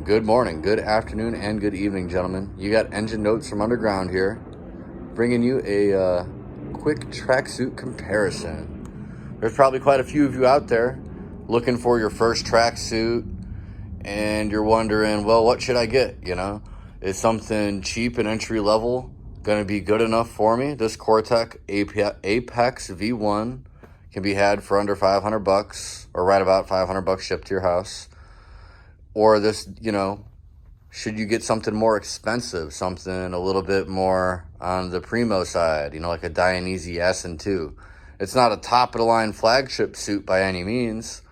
Good morning, good afternoon, and good evening, gentlemen. You got Engine Notes from Underground here, bringing you a quick tracksuit comparison. There's probably quite a few of you out there looking for your first tracksuit, and you're wondering, well, what should I get? You know, is something cheap and entry level going to be good enough for me? This Cortech Apex V1 can be had for under $500, or right about $500 shipped to your house. Or this, should you get something more expensive, something a little bit more on the primo side, like a Dianese Assen 2. It's not a top-of-the-line flagship suit by any means,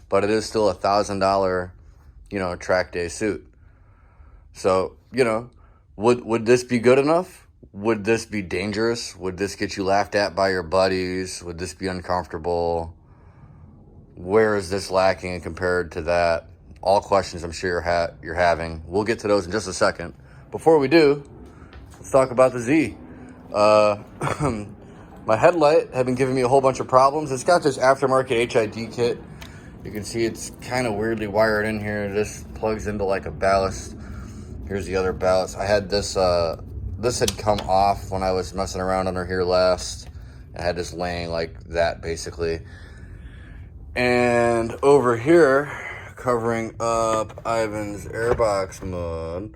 but it is still $1,000, track day suit. So, would this be good enough? Would this be dangerous? Would this get you laughed at by your buddies? Would this be uncomfortable? Where is this lacking compared to that? All questions I'm sure you're having. We'll get to those in just a second. Before we do, let's talk about the Z. My headlight had been giving me a whole bunch of problems. It's got this aftermarket HID kit. You can see it's kind of weirdly wired in here. This plugs into like a ballast. Here's the other ballast. I had this, this had come off when I was messing around under here last. I had this laying like that basically. And over here, covering up Ivan's airbox mode,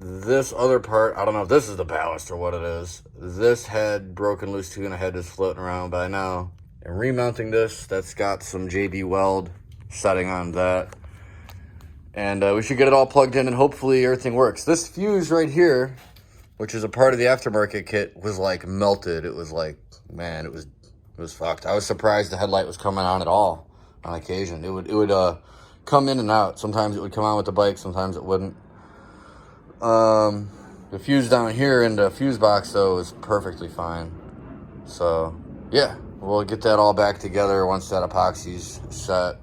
this other part, I don't know if this is the ballast or what it is. This had broken loose too, and I had this floating around by now. And remounting this, that's got some JB Weld setting on that. And we should get it all plugged in, and hopefully everything works. This fuse right here, which is a part of the aftermarket kit, was like melted. It was like, man, it was fucked. I was surprised the headlight was coming on at all on occasion. It would come in and out. Sometimes it would come on with the bike, sometimes it wouldn't. The fuse down here in the fuse box though is perfectly fine. So yeah, we'll get that all back together once that epoxy's set.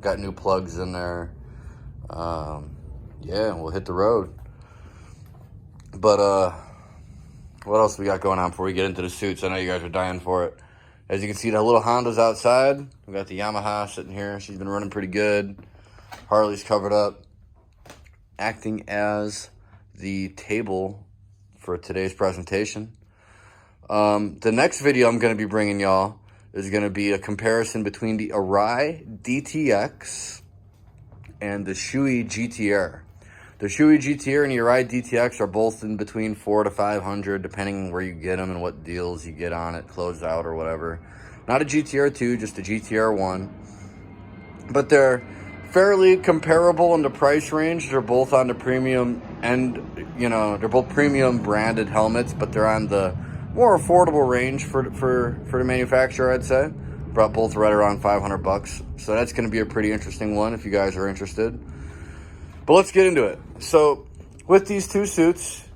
Got new plugs in there. Yeah, we'll hit the road. But what else we got going on before we get into the suits? I know you guys are dying for it. As you can see, the little Honda's outside. We got the Yamaha sitting here. She's been running pretty good. Harley's covered up, acting as the table for today's presentation. The next video I'm going to be bringing y'all is going to be a comparison between the Arai DTX and the Shoei GTR. The Shoei GTR and the Arai DTX are both in between $400 to $500, depending on where you get them and what deals you get on it, closed out or whatever. Not a GTR 2, just a GTR 1. But they're fairly comparable in the price range. They're both on the premium end, they're both premium branded helmets, but they're on the more affordable range for the manufacturer, I'd say. Brought both right around $500. So that's going to be a pretty interesting one if you guys are interested. But let's get into it. So with these two suits,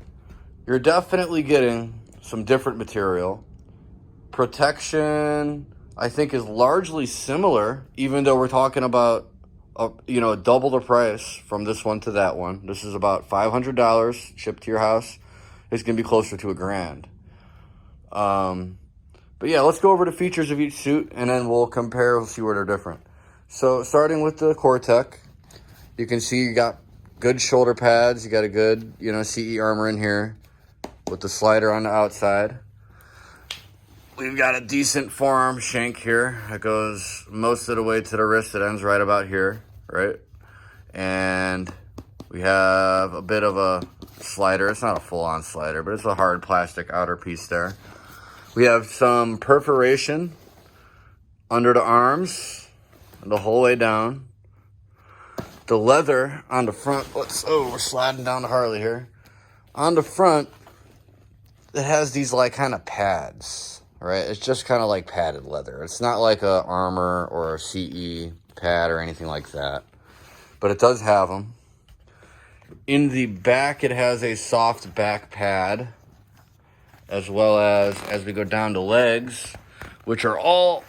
you're definitely getting some different material. Protection, I think, is largely similar, even though we're talking about double the price from this one to that one. This is about $500 shipped to your house. It's going to be closer to $1,000. But yeah, let's go over the features of each suit, and then we'll compare, we'll see where they're different. So starting with the Cortech, you can see you got good shoulder pads. You got a good, CE armor in here with the slider on the outside. We've got a decent forearm shank here. It goes most of the way to the wrist. It ends right about here, right? And we have a bit of a slider. It's not a full-on slider, but it's a hard plastic outer piece there. We have some perforation under the arms and the whole way down. The leather on the front, we're sliding down the Harley here. On the front, it has these like kind of pads, right? It's just kind of like padded leather. It's not like a armor or a CE pad or anything like that, but it does have them. In the back, it has a soft back pad, as well as we go down the legs, which are all,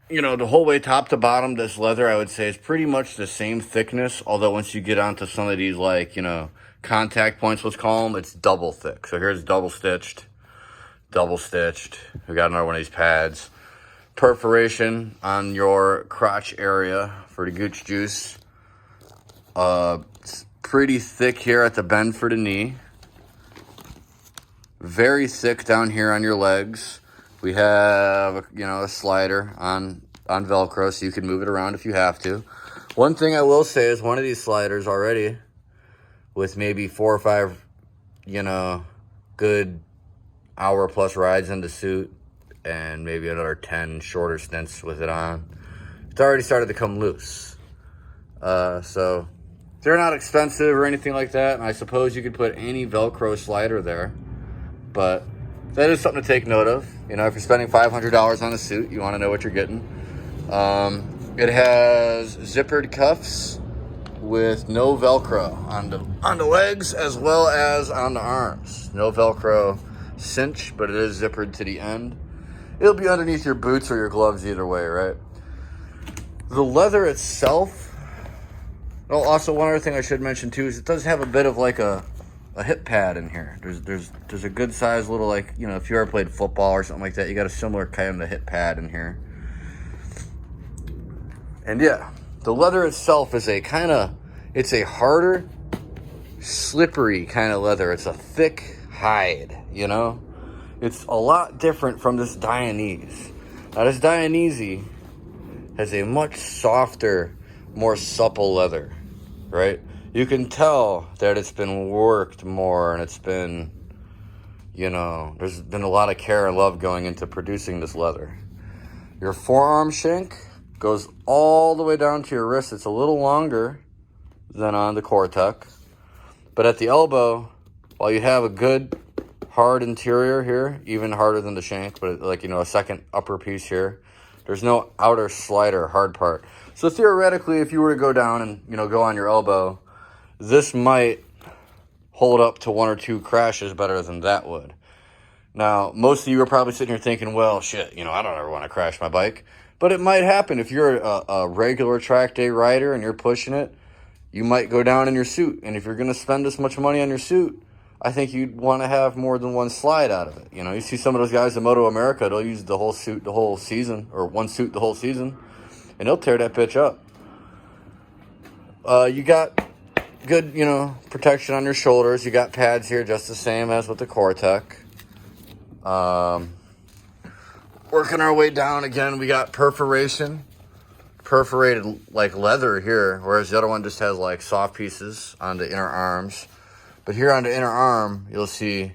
the whole way top to bottom, this leather, I would say, is pretty much the same thickness. Although once you get onto some of these, like, contact points, let's call them, it's double thick. So here's double stitched. We got another one of these pads. Perforation on your crotch area for the gooch juice. It's pretty thick here at the bend for the knee. Very thick down here on your legs. We have, you know, a slider on Velcro, so you can move it around if you have to. One thing I will say is one of these sliders already, with maybe 4 or 5, you know, good hour plus rides in the suit, and maybe another 10 shorter stints with it on, it's already started to come loose. So they're not expensive or anything like that, and I suppose you could put any Velcro slider there, but that is something to take note of. You know, if you're spending $500 on a suit, you want to know what you're getting. It has zippered cuffs with no Velcro on the legs as well as on the arms. No Velcro cinch, but it is zippered to the end. It'll be underneath your boots or your gloves either way, right? The leather itself. Oh, also one other thing I should mention too is it does have a bit of like a hip pad in here. There's a good size little, like, you know, if you ever played football or something like that, you got a similar kind of hip pad in here. And yeah, the leather itself is it's a harder, slippery kind of leather. It's a thick hide, you know? It's a lot different from this Dianese. Now this Dianese has a much softer, more supple leather, right? You can tell that it's been worked more, and it's been, you know, there's been a lot of care and love going into producing this leather. Your forearm shank goes all the way down to your wrist. It's a little longer than on the Cortech, but at the elbow, while you have a good hard interior here, even harder than the shank, but like, you know, a second upper piece here, there's no outer slider hard part. So theoretically, if you were to go down and, you know, go on your elbow, this might hold up to 1 or 2 crashes better than that would. Now, most of you are probably sitting here thinking, well, shit, you know, I don't ever want to crash my bike. But it might happen. If you're a regular track day rider and you're pushing it, you might go down in your suit. And if you're going to spend this much money on your suit, I think you'd want to have more than one slide out of it. You know, you see some of those guys in Moto America, they'll use the whole suit the whole season, or one suit the whole season, and they'll tear that bitch up. You got good, you know, protection on your shoulders. You got pads here just the same as with the Cortech. Working our way down again, we got perforated like leather here, whereas the other one just has like soft pieces on the inner arms. But here on the inner arm, you'll see,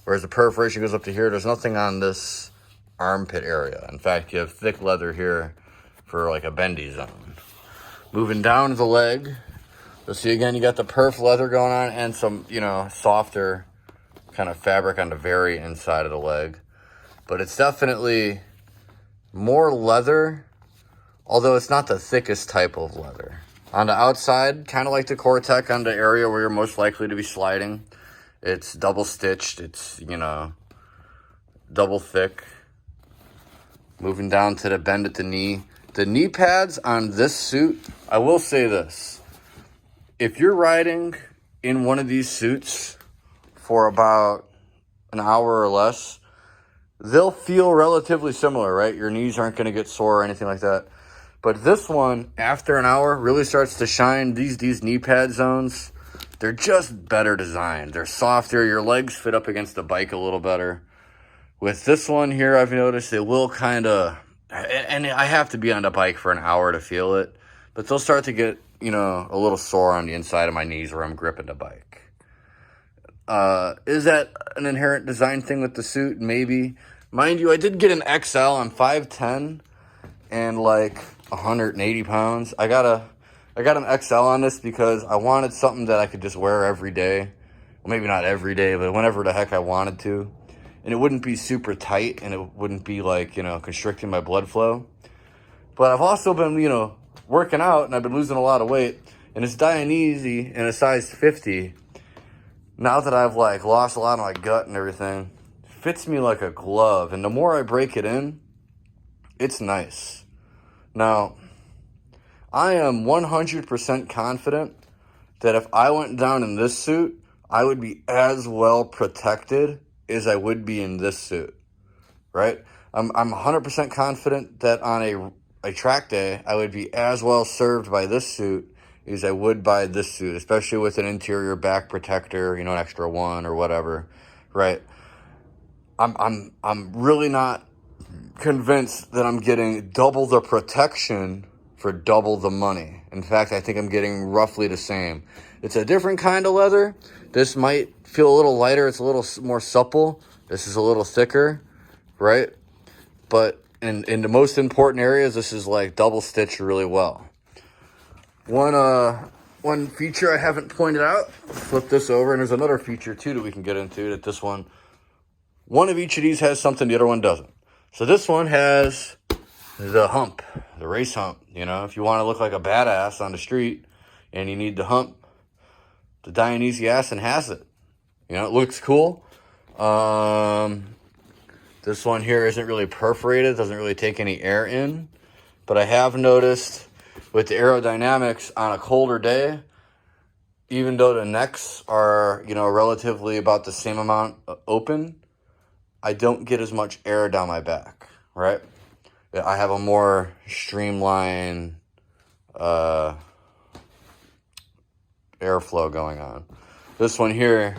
whereas the perforation goes up to here, there's nothing on this armpit area. In fact, you have thick leather here for like a bendy zone. Moving down the leg, you'll see again, you got the perf leather going on and some, you know, softer kind of fabric on the very inside of the leg. But it's definitely more leather, although it's not the thickest type of leather. On the outside, kind of like the Cortech, on the area where you're most likely to be sliding, it's double stitched. It's, you know, double thick. Moving down to the bend at the knee. The knee pads on this suit, I will say this. If you're riding in one of these suits for about an hour or less, they'll feel relatively similar, right? Your knees aren't going to get sore or anything like that. But this one, after an hour, really starts to shine. These knee pad zones, they're just better designed. They're softer. Your legs fit up against the bike a little better. With this one here, I've noticed it will kind of, and I have to be on the bike for an hour to feel it, but they'll start to get, you know, a little sore on the inside of my knees where I'm gripping the bike. Is that an inherent design thing with the suit? Maybe. Mind you, I did get an XL on 5'10", and like 180 pounds. I got an XL on this because I wanted something that I could just wear every day. Well, maybe not every day, but whenever the heck I wanted to. And it wouldn't be super tight, and it wouldn't be like, you know, constricting my blood flow. But I've also been, you know, working out, and I've been losing a lot of weight. And it's Dianese in a size 50. Now that I've like lost a lot of my gut and everything, it fits me like a glove. And the more I break it in, it's nice. Now, I am 100% confident that if I went down in this suit, I would be as well protected as I would be in this suit, right? I'm 100% confident that on a track day, I would be as well served by this suit is I would buy this suit, especially with an interior back protector, you know, an extra one or whatever, right? I'm really not convinced that I'm getting double the protection for double the money. In fact, I think I'm getting roughly the same. It's a different kind of leather. This might feel a little lighter. It's a little more supple. This is a little thicker, right? But in the most important areas, this is like double stitched really well. One feature I haven't pointed out, flip this over, and there's another feature too that we can get into, that this one of each of these has something the other one doesn't. So this one has the hump, the race hump. You know, if you want to look like a badass on the street and you need the hump, the Dianese Assen has it. You know, it looks cool. This one here isn't really perforated, doesn't really take any air in. But I have noticed with the aerodynamics on a colder day, even though the necks are, you know, relatively about the same amount open, I don't get as much air down my back, right? I have a more streamlined airflow going on. This one here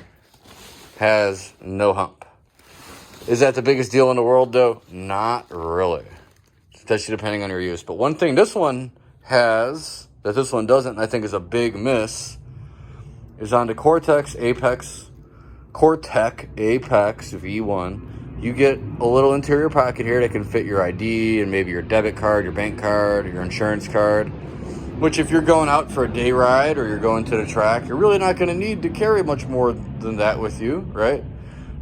has no hump. Is that the biggest deal in the world, though? Not really, especially depending on your use. But one thing this one has that this one doesn't, and I think is a big miss, is on the Cortech Apex V1. You get a little interior pocket here that can fit your ID and maybe your debit card, your bank card, your insurance card. Which, if you're going out for a day ride or you're going to the track, you're really not going to need to carry much more than that with you, right?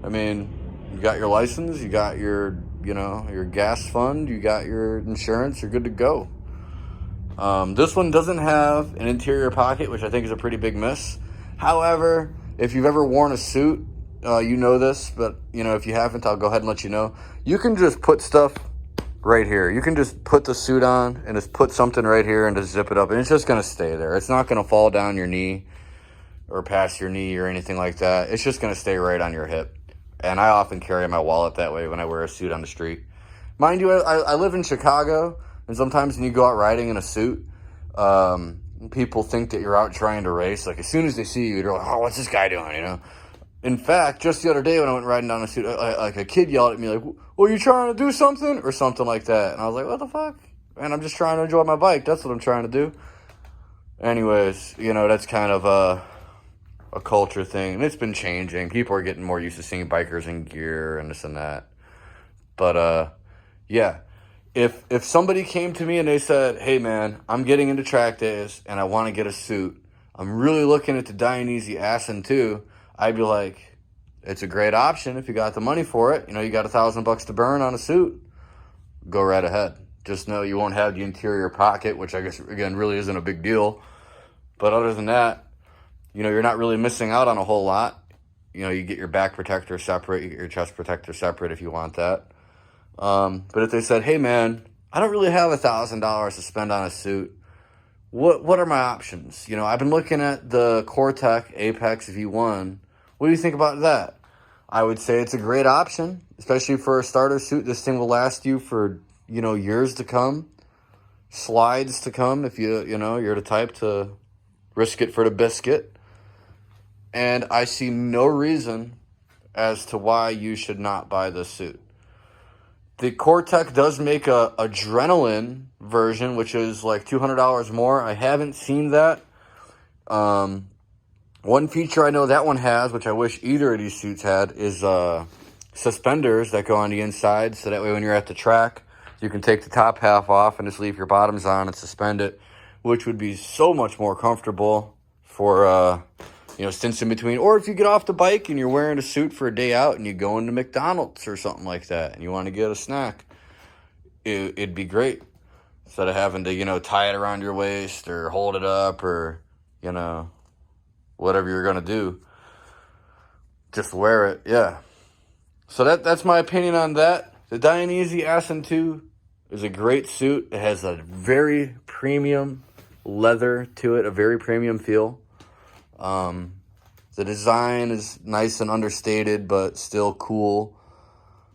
I mean, you got your license, you got your, you know, your gas fund, you got your insurance, you're good to go. This one doesn't have an interior pocket, which I think is a pretty big miss. However, if you've ever worn a suit, you know this, but, you know, if you haven't, I'll go ahead and let you know. You can just put stuff right here. You can just put the suit on and just put something right here and just zip it up, and it's just going to stay there. It's not going to fall down your knee or past your knee or anything like that. It's just going to stay right on your hip. And I often carry my wallet that way when I wear a suit on the street. Mind you, I live in Chicago, and sometimes when you go out riding in a suit, people think that you're out trying to race. Like, as soon as they see you, they're like, oh, what's this guy doing, you know? In fact, just the other day when I went riding down a suit, like a kid yelled at me, like, well, you trying to do something? Or something like that. And I was like, what the fuck? And I'm just trying to enjoy my bike. That's what I'm trying to do. Anyways, you know, that's kind of a culture thing. And it's been changing. People are getting more used to seeing bikers in gear and this and that. But, yeah. If somebody came to me and they said, hey, man, I'm getting into track days and I want to get a suit. I'm really looking at the Dianese Assen too. I'd be like, it's a great option if you got the money for it. You know, you got $1,000 to burn on a suit. Go right ahead. Just know you won't have the interior pocket, which I guess, again, really isn't a big deal. But other than that, you know, you're not really missing out on a whole lot. You know, you get your back protector separate. You get your chest protector separate if you want that. But if they said, hey, man, I don't really have $1,000 to spend on a suit. What are my options? You know, I've been looking at the Cortech Apex V1. What do you think about that? I would say it's a great option, especially for a starter suit. This thing will last you for, you know, years to come, slides to come, if you know, you're the type to risk it for the biscuit. And I see no reason as to why you should not buy this suit. The Cortech does make a adrenaline version, which is like $200 more. I haven't seen that. One feature I know that one has, which I wish either of these suits had, is suspenders that go on the inside. So that way when you're at the track, you can take the top half off and just leave your bottoms on and suspend it, which would be so much more comfortable for, you know, stints in between. Or if you get off the bike and you're wearing a suit for a day out and you go into McDonald's or something like that and you want to get a snack, it'd be great. Instead of having to, you know, tie it around your waist or hold it up or, you know, whatever you're going to do. Just wear it, yeah. So that's my opinion on that. The Dianese Assen 2 is a great suit. It has a very premium leather to it, a very premium feel. The design is nice and understated, but still cool.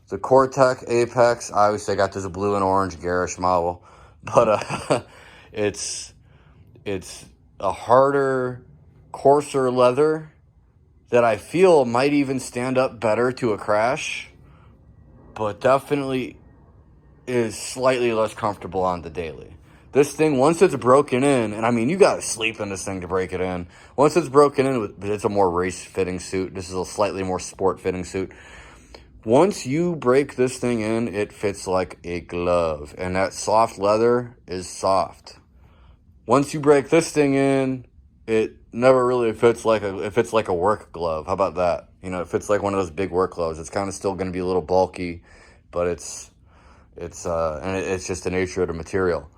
The Cortech Apex, obviously I got this blue and orange garish model, but it's a harder, coarser leather that I feel might even stand up better to a crash, but definitely is slightly less comfortable on the daily. This thing, once it's broken in, and I mean, you got to sleep in this thing to break it in. Once it's broken in, it's a more race fitting suit. This is a slightly more sport fitting suit. Once you break this thing in, it fits like a glove, and that soft leather is soft. Once you break this thing in, it never really fits like a work glove. How about that? You know, it fits like one of those big work gloves. It's kind of still going to be a little bulky, but it's just the nature of the material.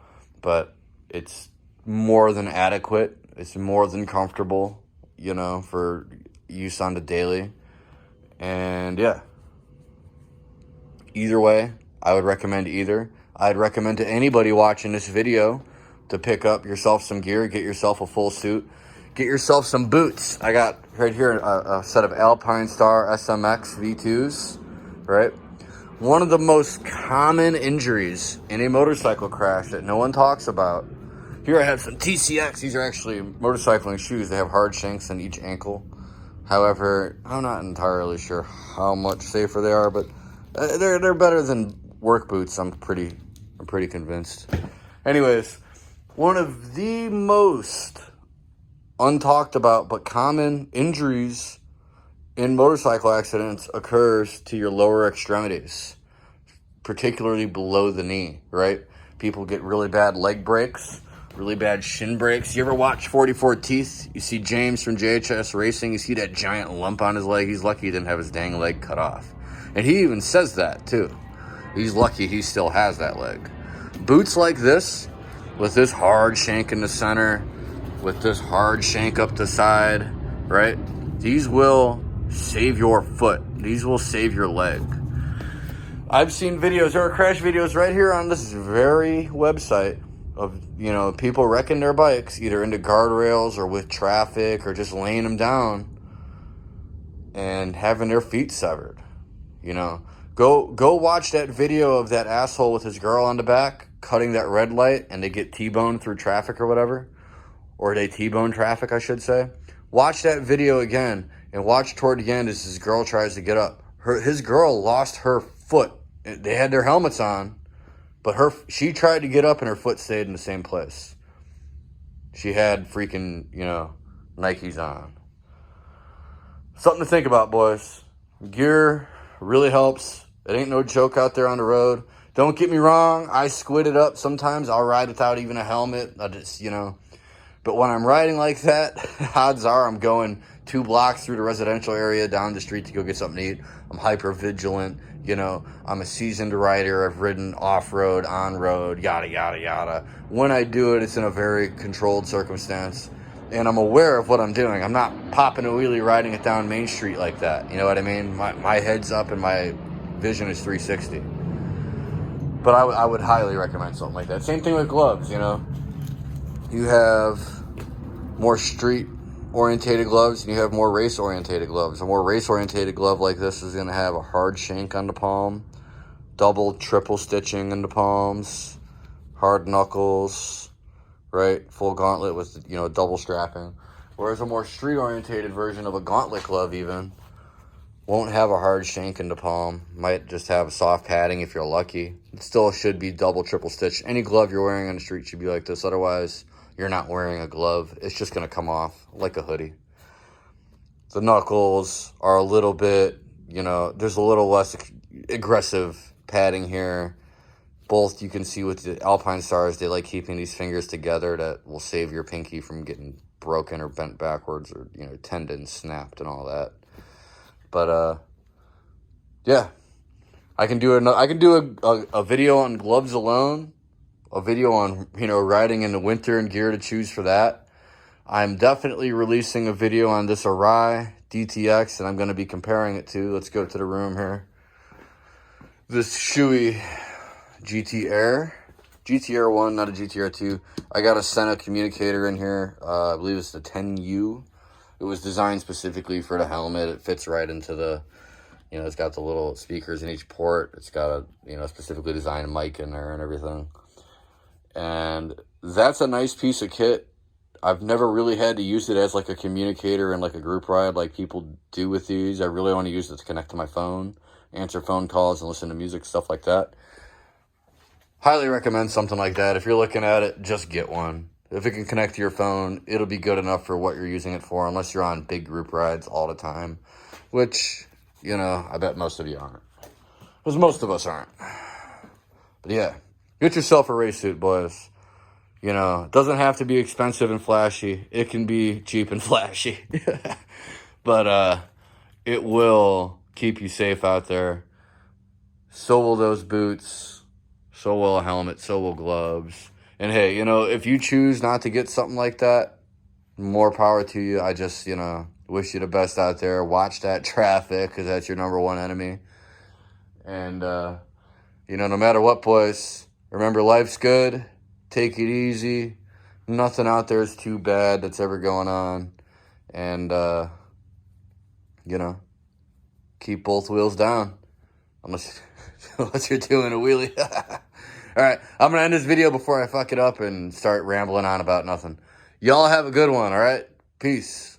But it's more than adequate. It's more than comfortable, you know, for use on the daily. And yeah, either way, I would recommend either. I'd recommend to anybody watching this video to pick up yourself some gear, get yourself a full suit, get yourself some boots. I got right here a set of Alpine Star SMX V2s, right? One of the most common injuries in a motorcycle crash that no one talks about. Here I have some TCX. These are actually motorcycling shoes. They have hard shanks on each ankle. However, I'm not entirely sure how much safer they are, but they're better than work boots. I'm pretty convinced. Anyways, one of the most untalked about but common injuries in motorcycle accidents occurs to your lower extremities, particularly below the knee, right? People get really bad leg breaks, really bad shin breaks. You ever watch 44 Teeth? You see James from JHS Racing, you see that giant lump on his leg. He's lucky he didn't have his dang leg cut off. And he even says that too. He's lucky he still has that leg. Boots like this, with this hard shank in the center, with this hard shank up the side, right? These will save your foot. These will save your leg. I've seen videos, there are crash videos right here on this very website of, you know, people wrecking their bikes either into guardrails or with traffic or just laying them down and having their feet severed. You know, go watch that video of that asshole with his girl on the back cutting that red light and they get T-boned through traffic or whatever, or they T-bone traffic, I should say. Watch that video again and watch toward the end as his girl tries to get up. His girl lost her foot. They had their helmets on, but she tried to get up and her foot stayed in the same place. She had freaking, you know, Nikes on. Something to think about, boys. Gear really helps. It ain't no joke out there on the road. Don't get me wrong, I squid it up sometimes. I'll ride without even a helmet. I just, you know. But when I'm riding like that, odds are I'm going 2 blocks through the residential area down the street to go get something to eat. I'm hyper vigilant. You know, I'm a seasoned rider. I've ridden off-road, on-road, yada, yada, yada. When I do it, it's in a very controlled circumstance. And I'm aware of what I'm doing. I'm not popping a wheelie riding it down Main Street like that. You know what I mean? My head's up and my vision is 360. But I would highly recommend something like that. Same thing with gloves, you know. You have more street-orientated gloves and you have more race-orientated gloves. A more race-orientated glove like this is going to have a hard shank on the palm, double, triple stitching in the palms, hard knuckles, right? Full gauntlet with, you know, double strapping. Whereas a more street-orientated version of a gauntlet glove even won't have a hard shank in the palm. Might just have a soft padding if you're lucky. It still should be double, triple stitch. Any glove you're wearing on the street should be like this. Otherwise, you're not wearing a glove. It's just going to come off like a hoodie. The knuckles are a little bit, you know, there's a little less aggressive padding here. Both you can see with the Alpine Stars, they like keeping these fingers together that will save your pinky from getting broken or bent backwards or, you know, tendons snapped and all that. But, yeah, I can do a video on gloves alone, a video on, you know, riding in the winter and gear to choose for that. I'm definitely releasing a video on this Arai DTX, and I'm going to be comparing it to, let's go to the room here, this Shui GT Air 1, not a GT-R 2. I got a Senna communicator in here. I believe it's the 10U. It was designed specifically for the helmet. It fits right into the, you know, it's got the little speakers in each port. It's got a, you know, specifically designed mic in there and everything. And that's a nice piece of kit. I've never really had to use it as like a communicator and like a group ride like people do with these. I really want to use it to connect to my phone, answer phone calls, and listen to music, stuff like that. Highly recommend something like that. If you're looking at it, just get one. If it can connect to your phone, it'll be good enough for what you're using it for, unless you're on big group rides all the time, which, you know, I bet most of you aren't. Because most of us aren't. But yeah, get yourself a race suit, boys. You know, it doesn't have to be expensive and flashy. It can be cheap and flashy. But it will keep you safe out there. So will those boots. So will a helmet. So will gloves. And hey, you know, if you choose not to get something like that, more power to you. I just, you know, wish you the best out there. Watch that traffic, because that's your number one enemy. And, you know, no matter what, boys, remember, life's good. Take it easy. Nothing out there is too bad that's ever going on. And, you know, keep both wheels down. Unless you're doing a wheelie. All right, I'm going to end this video before I fuck it up and start rambling on about nothing. Y'all have a good one, all right? Peace.